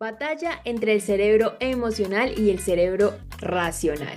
Batalla entre el cerebro emocional y el cerebro racional.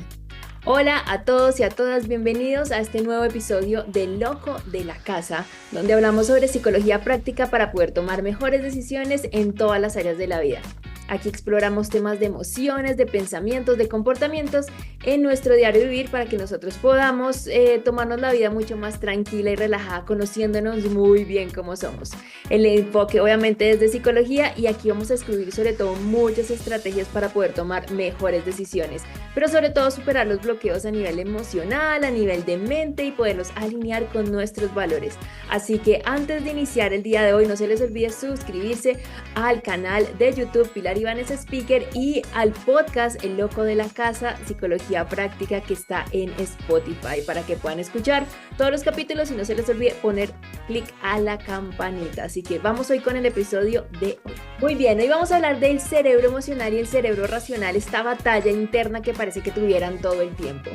Hola a todos y a todas, bienvenidos a este nuevo episodio de Loco de la Casa, donde hablamos sobre psicología práctica para poder tomar mejores decisiones en todas las áreas de la vida. Aquí exploramos temas de emociones, de pensamientos, de comportamientos en nuestro diario vivir para que nosotros podamos tomarnos la vida mucho más tranquila y relajada, conociéndonos muy bien cómo somos. El enfoque obviamente es de psicología y aquí vamos a escribir sobre todo muchas estrategias para poder tomar mejores decisiones, pero sobre todo superar los bloqueos a nivel emocional, a nivel de mente y poderlos alinear con nuestros valores. Así que antes de iniciar el día de hoy, no se les olvide suscribirse al canal de YouTube Pilar Ibáñez Speaker y al podcast El Loco de la Casa, Psicología Práctica, que está en Spotify para que puedan escuchar todos los capítulos y no se les olvide poner clic a la campanita. Así que vamos hoy con el episodio de hoy. Muy bien, hoy vamos a hablar del cerebro emocional y el cerebro racional, esta batalla interna que parece que tuvieran todo el tiempo.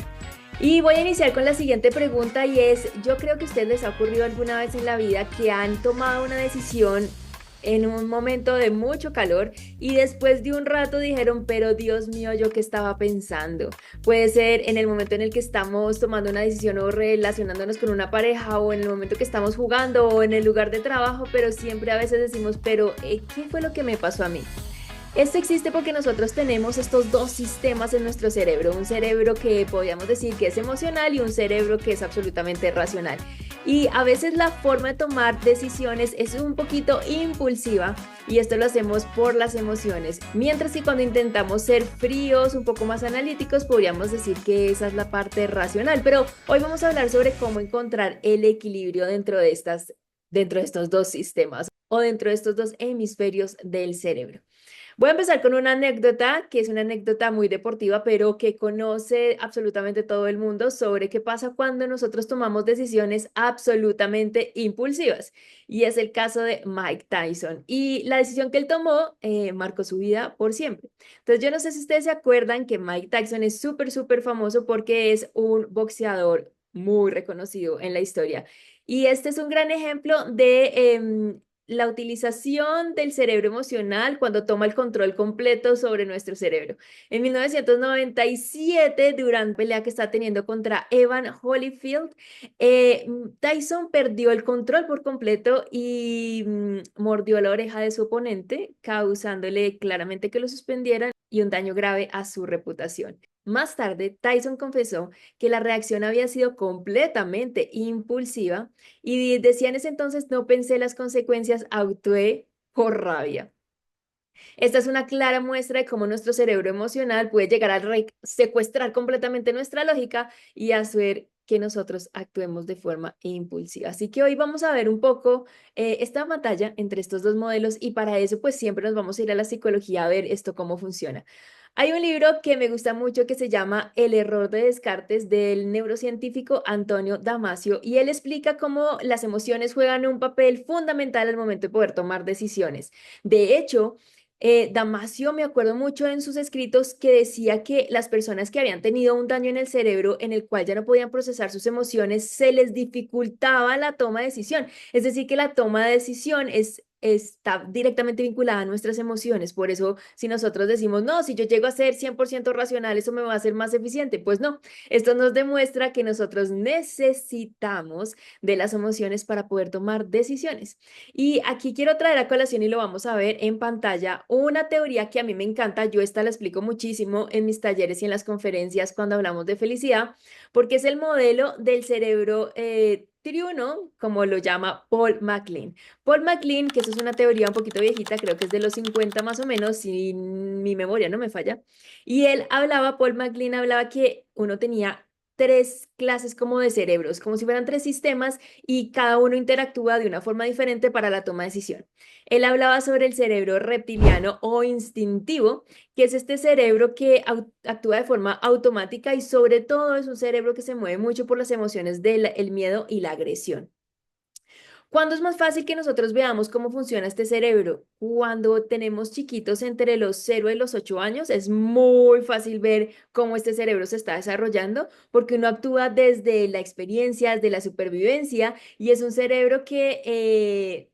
Y voy a iniciar con la siguiente pregunta y es, yo creo que a ustedes les ha ocurrido alguna vez en la vida que han tomado una decisión en un momento de mucho calor y después de un rato dijeron, pero Dios mío, ¿yo qué estaba pensando? Puede ser en el momento en el que estamos tomando una decisión o relacionándonos con una pareja o en el momento que estamos jugando o en el lugar de trabajo, pero siempre a veces decimos, pero ¿qué fue lo que me pasó a mí? Esto existe porque nosotros tenemos estos dos sistemas en nuestro cerebro, un cerebro que podríamos decir que es emocional y un cerebro que es absolutamente racional. Y a veces la forma de tomar decisiones es un poquito impulsiva y esto lo hacemos por las emociones, mientras que cuando intentamos ser fríos, un poco más analíticos, podríamos decir que esa es la parte racional. Pero hoy vamos a hablar sobre cómo encontrar el equilibrio dentro de estos dos sistemas o dentro de estos dos hemisferios del cerebro. Voy a empezar con una anécdota, que es una anécdota muy deportiva, pero que conoce absolutamente todo el mundo sobre qué pasa cuando nosotros tomamos decisiones absolutamente impulsivas. Y es el caso de Mike Tyson. Y la decisión que él tomó marcó su vida por siempre. Entonces, yo no sé si ustedes se acuerdan que Mike Tyson es súper famoso porque es un boxeador muy reconocido en la historia. Y este es un gran ejemplo de la utilización del cerebro emocional cuando toma el control completo sobre nuestro cerebro. En 1997, durante la pelea que está teniendo contra Evan Holyfield, Tyson perdió el control por completo y mordió la oreja de su oponente, causándole claramente que lo suspendieran y un daño grave a su reputación. Más tarde, Tyson confesó que la reacción había sido completamente impulsiva y decía en ese entonces, no pensé las consecuencias, actué por rabia. Esta es una clara muestra de cómo nuestro cerebro emocional puede llegar a secuestrar completamente nuestra lógica y hacer que nosotros actuemos de forma impulsiva. Así que hoy vamos a ver un poco esta batalla entre estos dos modelos y para eso pues siempre nos vamos a ir a la psicología a ver esto cómo funciona. Hay un libro que me gusta mucho que se llama El error de Descartes del neurocientífico Antonio Damasio y él explica cómo las emociones juegan un papel fundamental al momento de poder tomar decisiones. De hecho, Damasio me acuerdo mucho en sus escritos que decía que las personas que habían tenido un daño en el cerebro en el cual ya no podían procesar sus emociones, se les dificultaba la toma de decisión. Es decir, que la toma de decisión está directamente vinculada a nuestras emociones. Por eso, si nosotros decimos, no, si yo llego a ser 100% racional, eso me va a hacer más eficiente. Pues no, esto nos demuestra que nosotros necesitamos de las emociones para poder tomar decisiones. Y aquí quiero traer a colación y lo vamos a ver en pantalla, una teoría que a mí me encanta, yo esta la explico muchísimo en mis talleres y en las conferencias cuando hablamos de felicidad, porque es el modelo del cerebro triuno, como lo llama Paul MacLean. Paul MacLean, que eso es una teoría un poquito viejita, creo que es de los 50 más o menos, si mi memoria no me falla, y él hablaba, Paul MacLean hablaba que uno tenía tres clases como de cerebros, como si fueran tres sistemas y cada uno interactúa de una forma diferente para la toma de decisión. Él hablaba sobre el cerebro reptiliano o instintivo, que es este cerebro que actúa de forma automática y sobre todo es un cerebro que se mueve mucho por las emociones del el miedo y la agresión. ¿Cuándo es más fácil que nosotros veamos cómo funciona este cerebro? Cuando tenemos chiquitos entre los 0 y los 8 años, es muy fácil ver cómo este cerebro se está desarrollando porque uno actúa desde la experiencia, desde la supervivencia y es un cerebro que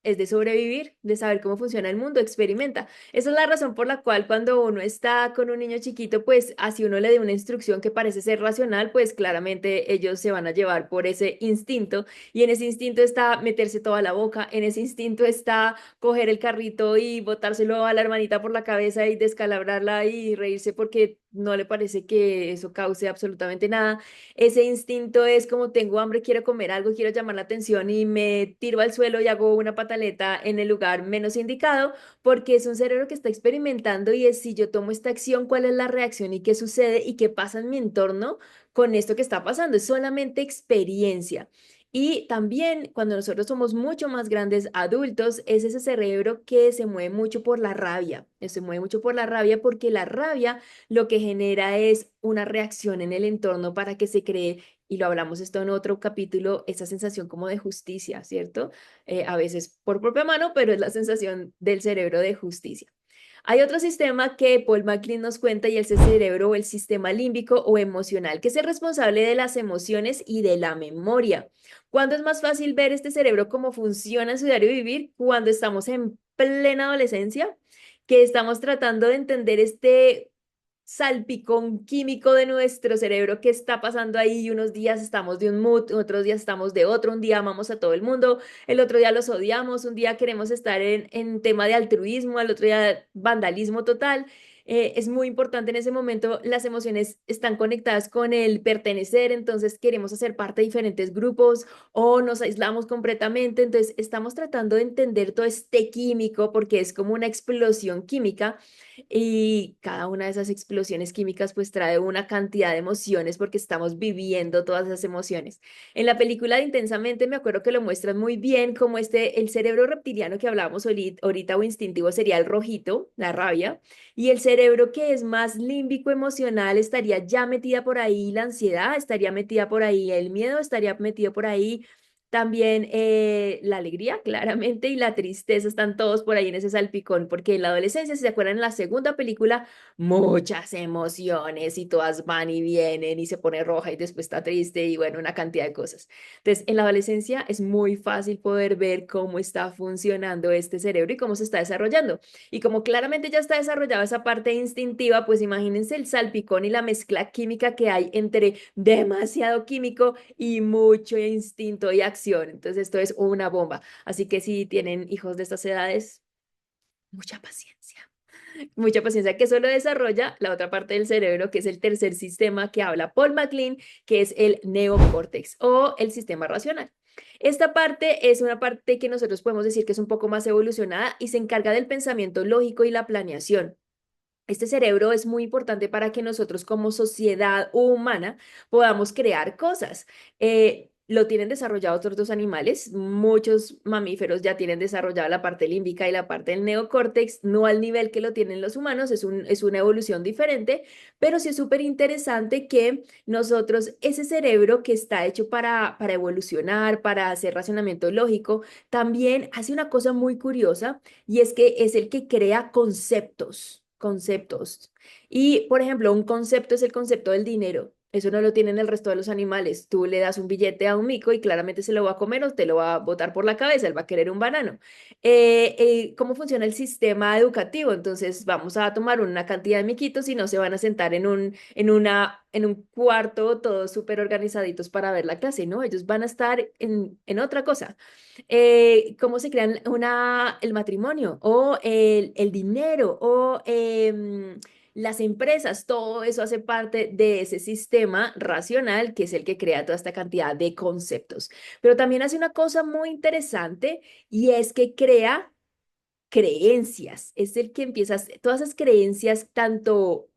es de sobrevivir, de saber cómo funciona el mundo, experimenta. Esa es la razón por la cual cuando uno está con un niño chiquito, pues así uno le dé una instrucción que parece ser racional, pues claramente ellos se van a llevar por ese instinto y en ese instinto está meterse toda la boca, en ese instinto está coger el carrito y botárselo a la hermanita por la cabeza y descalabrarla y reírse porque no le parece que eso cause absolutamente nada. Ese instinto es como tengo hambre, quiero comer algo, quiero llamar la atención y me tiro al suelo y hago una pataleta en el lugar menos indicado porque es un cerebro que está experimentando y es si yo tomo esta acción, cuál es la reacción y qué sucede y qué pasa en mi entorno con esto que está pasando. Es solamente experiencia. Y también cuando nosotros somos mucho más grandes adultos, es ese cerebro que se mueve mucho por la rabia. Se mueve mucho por la rabia porque la rabia lo que genera es una reacción en el entorno para que se cree, y lo hablamos esto en otro capítulo, esa sensación como de justicia, ¿cierto? A veces por propia mano, pero es la sensación del cerebro de justicia. Hay otro sistema que Paul MacLean nos cuenta y es el cerebro o el sistema límbico o emocional, que es el responsable de las emociones y de la memoria. ¿Cuándo es más fácil ver este cerebro cómo funciona en su diario vivir? Cuando estamos en plena adolescencia, que estamos tratando de entender este salpicón químico de nuestro cerebro que está pasando ahí. Unos días estamos de un mood, otros días estamos de otro, un día amamos a todo el mundo, el otro día los odiamos, un día queremos estar en tema de altruismo, al otro día vandalismo total. Es muy importante en ese momento, las emociones están conectadas con el pertenecer, entonces queremos hacer parte de diferentes grupos o nos aislamos completamente, entonces estamos tratando de entender todo este químico porque es como una explosión química y cada una de esas explosiones químicas pues trae una cantidad de emociones porque estamos viviendo todas esas emociones. En la película de Intensamente me acuerdo que lo muestran muy bien como el cerebro reptiliano que hablábamos ahorita o instintivo sería el rojito, la rabia, y el cerebro que es más límbico emocional estaría ya metida por ahí la ansiedad, estaría metida por ahí el miedo, estaría metido por ahí también la alegría, claramente, y la tristeza están todos por ahí en ese salpicón, porque en la adolescencia, si se acuerdan, en la segunda película, muchas emociones y todas van y vienen y se pone roja y después está triste y bueno, una cantidad de cosas. Entonces, en la adolescencia es muy fácil poder ver cómo está funcionando este cerebro y cómo se está desarrollando. Y como claramente ya está desarrollada esa parte instintiva, pues imagínense el salpicón y la mezcla química que hay entre demasiado químico y mucho instinto y acción. Entonces, esto es una bomba. Así que si tienen hijos de estas edades, mucha paciencia. Mucha paciencia, que eso lo desarrolla la otra parte del cerebro, que es el tercer sistema que habla Paul MacLean, que es el neocórtex o el sistema racional. Esta parte es una parte que nosotros podemos decir que es un poco más evolucionada y se encarga del pensamiento lógico y la planeación. Este cerebro es muy importante para que nosotros como sociedad humana podamos crear cosas. Lo tienen desarrollado otros dos animales, muchos mamíferos ya tienen desarrollada la parte límbica y la parte del neocórtex, no al nivel que lo tienen los humanos, es una evolución diferente, pero sí es súper interesante que nosotros, ese cerebro que está hecho para evolucionar, para hacer racionamiento lógico, también hace una cosa muy curiosa y es que es el que crea conceptos. Y, por ejemplo, un concepto es el concepto del dinero. Eso no lo tienen el resto de los animales. Tú le das un billete a un mico y claramente se lo va a comer o te lo va a botar por la cabeza, él va a querer un banano. ¿Cómo funciona el sistema educativo? Entonces, vamos a tomar una cantidad de miquitos y no se van a sentar en un cuarto todos súper organizaditos para ver la clase, ¿no? Ellos van a estar en otra cosa. ¿Cómo se crean el matrimonio o el dinero o las empresas? Todo eso hace parte de ese sistema racional que es el que crea toda esta cantidad de conceptos. Pero también hace una cosa muy interesante y es que crea creencias. Es el que empieza, todas esas creencias, tanto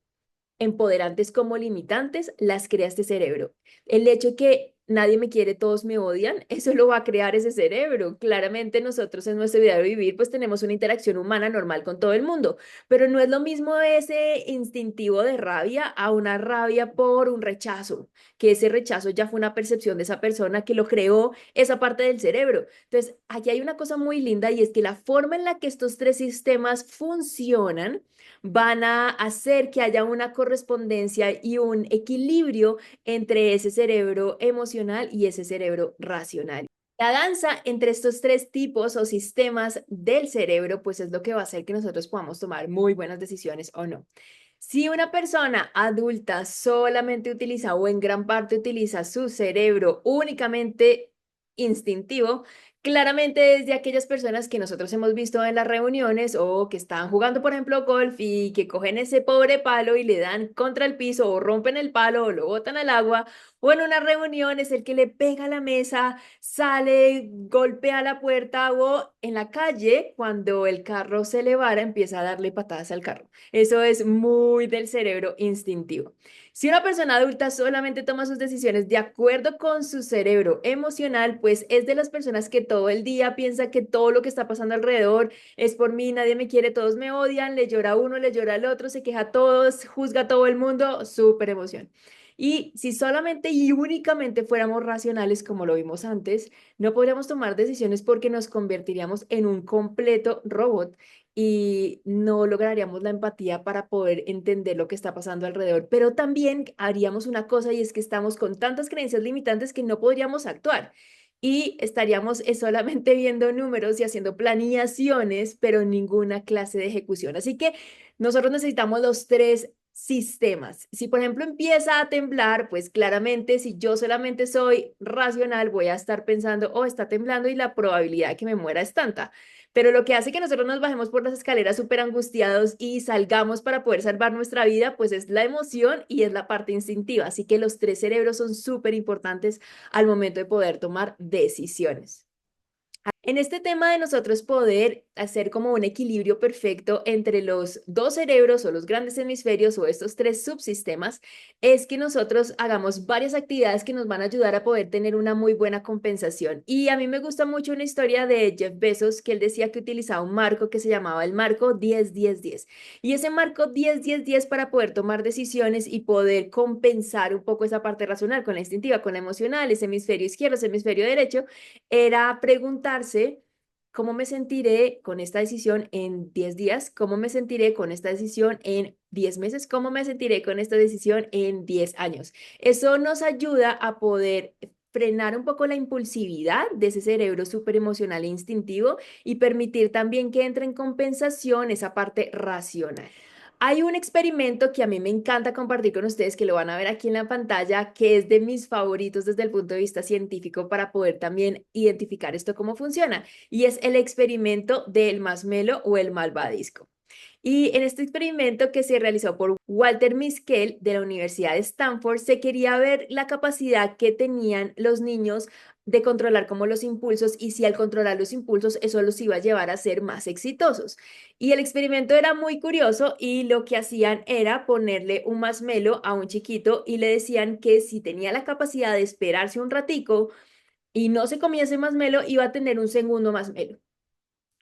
empoderantes como limitantes, las crea este cerebro. El hecho de que nadie me quiere, todos me odian, eso lo va a crear ese cerebro. Claramente nosotros en nuestro diario vivir pues tenemos una interacción humana normal con todo el mundo, pero no es lo mismo ese instintivo de rabia a una rabia por un rechazo, que ese rechazo ya fue una percepción de esa persona que lo creó esa parte del cerebro. Entonces, aquí hay una cosa muy linda y es que la forma en la que estos tres sistemas funcionan van a hacer que haya una correspondencia y un equilibrio entre ese cerebro emocional y ese cerebro racional. La danza entre estos tres tipos o sistemas del cerebro, pues es lo que va a hacer que nosotros podamos tomar muy buenas decisiones o no. Si una persona adulta solamente utiliza o en gran parte utiliza su cerebro únicamente instintivo, claramente es de aquellas personas que nosotros hemos visto en las reuniones o que están jugando, por ejemplo, golf y que cogen ese pobre palo y le dan contra el piso o rompen el palo o lo botan al agua, o en una reunión es el que le pega a la mesa, sale, golpea la puerta, o en la calle cuando el carro se le vara empieza a darle patadas al carro. Eso es muy del cerebro instintivo. Si una persona adulta solamente toma sus decisiones de acuerdo con su cerebro emocional, pues es de las personas que todo el día piensa que todo lo que está pasando alrededor es por mí, nadie me quiere, todos me odian, le llora a uno, le llora al otro, se queja a todos, juzga a todo el mundo, súper emoción. Y si solamente y únicamente fuéramos racionales como lo vimos antes, no podríamos tomar decisiones porque nos convertiríamos en un completo robot y no lograríamos la empatía para poder entender lo que está pasando alrededor. Pero también haríamos una cosa y es que estamos con tantas creencias limitantes que no podríamos actuar. Y estaríamos solamente viendo números y haciendo planeaciones, pero ninguna clase de ejecución. Así que nosotros necesitamos los tres sistemas. Si, por ejemplo, empieza a temblar, pues claramente si yo solamente soy racional, voy a estar pensando, oh, está temblando y la probabilidad de que me muera es tanta. Pero lo que hace que nosotros nos bajemos por las escaleras súper angustiados y salgamos para poder salvar nuestra vida, pues es la emoción y es la parte instintiva. Así que los tres cerebros son súper importantes al momento de poder tomar decisiones. En este tema de nosotros poder hacer como un equilibrio perfecto entre los dos cerebros o los grandes hemisferios o estos tres subsistemas, es que nosotros hagamos varias actividades que nos van a ayudar a poder tener una muy buena compensación. Y a mí me gusta mucho una historia de Jeff Bezos que él decía que utilizaba un marco que se llamaba el marco 10-10-10. Y ese marco 10-10-10 para poder tomar decisiones y poder compensar un poco esa parte racional con la instintiva, con la emocional, ese hemisferio izquierdo, ese hemisferio derecho era preguntarse cómo me sentiré con esta decisión en 10 días, cómo me sentiré con esta decisión en 10 meses, cómo me sentiré con esta decisión en 10 años. Eso nos ayuda a poder frenar un poco la impulsividad de ese cerebro súper emocional e instintivo y permitir también que entre en compensación esa parte racional. Hay un experimento que a mí me encanta compartir con ustedes, que lo van a ver aquí en la pantalla, que es de mis favoritos desde el punto de vista científico para poder también identificar esto cómo funciona. Y es el experimento del masmelo o el malvadisco. Y en este experimento que se realizó por Walter Mischel de la Universidad de Stanford, se quería ver la capacidad que tenían los niños de controlar como los impulsos y si al controlar los impulsos eso los iba a llevar a ser más exitosos. Y el experimento era muy curioso y lo que hacían era ponerle un masmelo a un chiquito y le decían que si tenía la capacidad de esperarse un ratico y no se comía ese masmelo, iba a tener un segundo masmelo.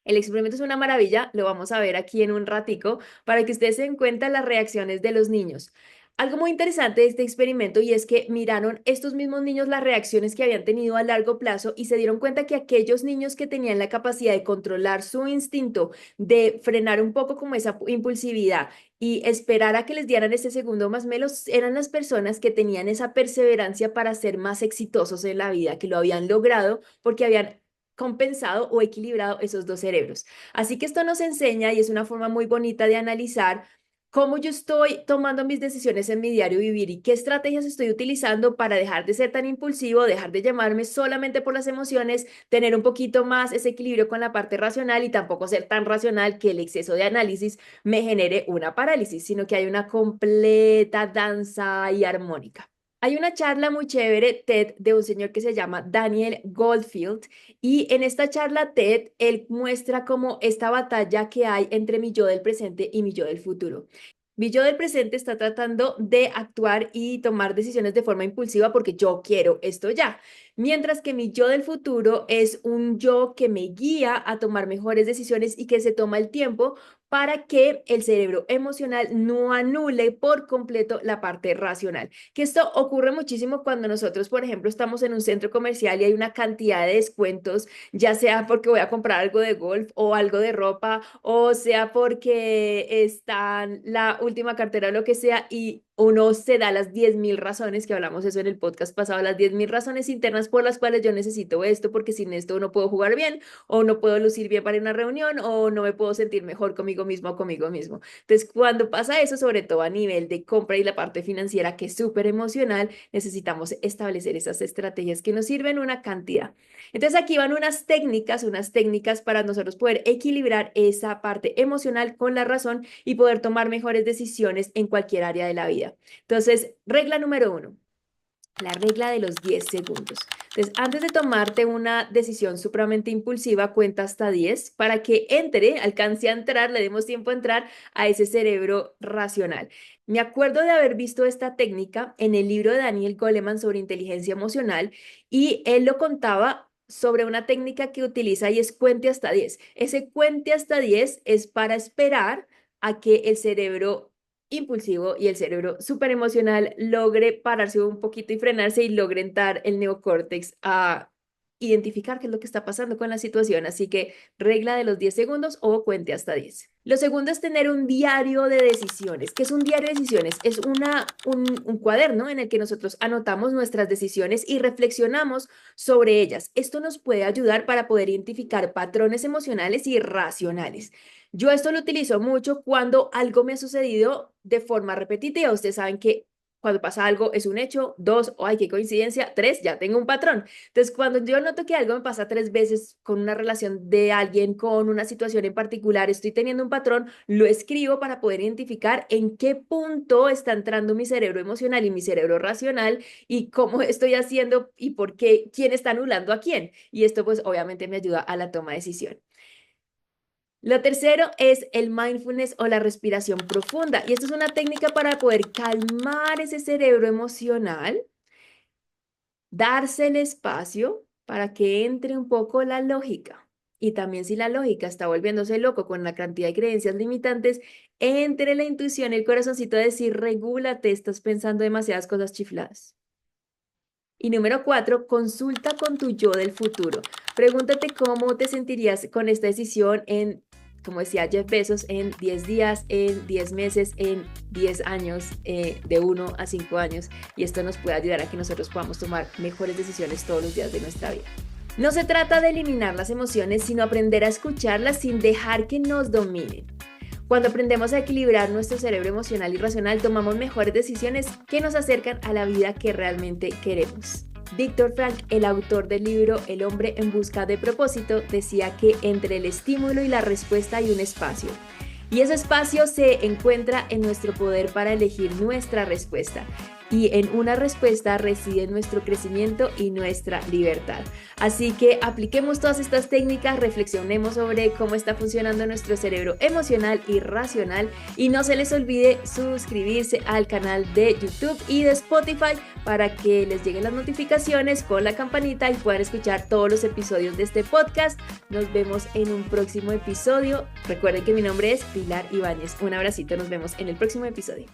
El experimento es una maravilla, lo vamos a ver aquí en un ratico para que ustedes se den cuenta las reacciones de los niños. Algo muy interesante de este experimento y es que miraron estos mismos niños las reacciones que habían tenido a largo plazo y se dieron cuenta que aquellos niños que tenían la capacidad de controlar su instinto, de frenar un poco como esa impulsividad y esperar a que les dieran ese segundo más melos, eran las personas que tenían esa perseverancia para ser más exitosos en la vida, que lo habían logrado porque habían compensado o equilibrado esos dos cerebros. Así que esto nos enseña y es una forma muy bonita de analizar cómo yo estoy tomando mis decisiones en mi diario vivir y qué estrategias estoy utilizando para dejar de ser tan impulsivo, dejar de llamarme solamente por las emociones, tener un poquito más ese equilibrio con la parte racional y tampoco ser tan racional que el exceso de análisis me genere una parálisis, sino que hay una completa danza y armónica. Hay una charla muy chévere TED de un señor que se llama Daniel Goldfield y en esta charla TED él muestra como esta batalla que hay entre mi yo del presente y mi yo del futuro. Mi yo del presente está tratando de actuar y tomar decisiones de forma impulsiva porque yo quiero esto ya, mientras que mi yo del futuro es un yo que me guía a tomar mejores decisiones y que se toma el tiempo para que el cerebro emocional no anule por completo la parte racional. Que esto ocurre muchísimo cuando nosotros, por ejemplo, estamos en un centro comercial y hay una cantidad de descuentos, ya sea porque voy a comprar algo de golf o algo de ropa, o sea porque está la última cartera o lo que sea, y uno se da las 10.000 razones, que hablamos eso en el podcast pasado, las 10.000 razones internas por las cuales yo necesito esto, porque sin esto no puedo jugar bien, o no puedo lucir bien para una reunión, o no me puedo sentir mejor conmigo mismo o conmigo mismo. Entonces, cuando pasa eso, sobre todo a nivel de compra y la parte financiera, que es súper emocional, necesitamos establecer esas estrategias que nos sirven una cantidad. Entonces, aquí van unas técnicas para nosotros poder equilibrar esa parte emocional con la razón y poder tomar mejores decisiones en cualquier área de la vida. Entonces, regla número 1, la regla de los 10 segundos. Entonces, antes de tomarte una decisión supremamente impulsiva, cuenta hasta 10 para que alcance a entrar, le demos tiempo a entrar a ese cerebro racional. Me acuerdo de haber visto esta técnica en el libro de Daniel Goleman sobre inteligencia emocional y él lo contaba sobre una técnica que utiliza y es cuente hasta 10. Ese cuente hasta 10 es para esperar a que el cerebro impulsivo y el cerebro súper emocional logre pararse un poquito y frenarse y logre entrar el neocórtex a identificar qué es lo que está pasando con la situación. Así que regla de los 10 segundos o cuente hasta 10. Lo segundo es tener un diario de decisiones. ¿Qué es un diario de decisiones? Es un cuaderno en el que nosotros anotamos nuestras decisiones y reflexionamos sobre ellas. Esto nos puede ayudar para poder identificar patrones emocionales y racionales. Yo esto lo utilizo mucho cuando algo me ha sucedido de forma repetitiva. Ustedes saben que cuando pasa algo es un hecho, 2, oh, ay, qué coincidencia, 3, ya tengo un patrón. Entonces, cuando yo noto que algo me pasa 3 veces con una relación de alguien, con una situación en particular, estoy teniendo un patrón, lo escribo para poder identificar en qué punto está entrando mi cerebro emocional y mi cerebro racional y cómo estoy haciendo y por qué, quién está anulando a quién. Y esto pues obviamente me ayuda a la toma de decisión. Lo tercero es el mindfulness o la respiración profunda. Y esto es una técnica para poder calmar ese cerebro emocional, darse el espacio para que entre un poco la lógica. Y también si la lógica está volviéndose loco con la cantidad de creencias limitantes, entre la intuición y el corazoncito a decir, regúlate, estás pensando demasiadas cosas chifladas. Y número 4, consulta con tu yo del futuro. Pregúntate cómo te sentirías con esta decisión en, como decía Jeff Bezos, en 10 días, en 10 meses, en 10 años, de 1 a 5 años. Y esto nos puede ayudar a que nosotros podamos tomar mejores decisiones todos los días de nuestra vida. No se trata de eliminar las emociones, sino aprender a escucharlas sin dejar que nos dominen. Cuando aprendemos a equilibrar nuestro cerebro emocional y racional, tomamos mejores decisiones que nos acercan a la vida que realmente queremos. Viktor Frankl, el autor del libro El hombre en busca de propósito, decía que entre el estímulo y la respuesta hay un espacio. Y ese espacio se encuentra en nuestro poder para elegir nuestra respuesta. Y en una respuesta reside nuestro crecimiento y nuestra libertad. Así que apliquemos todas estas técnicas, reflexionemos sobre cómo está funcionando nuestro cerebro emocional y racional y no se les olvide suscribirse al canal de YouTube y de Spotify para que les lleguen las notificaciones con la campanita y puedan escuchar todos los episodios de este podcast. Nos vemos en un próximo episodio. Recuerden que mi nombre es Pilar Ibáñez. Un abracito, nos vemos en el próximo episodio.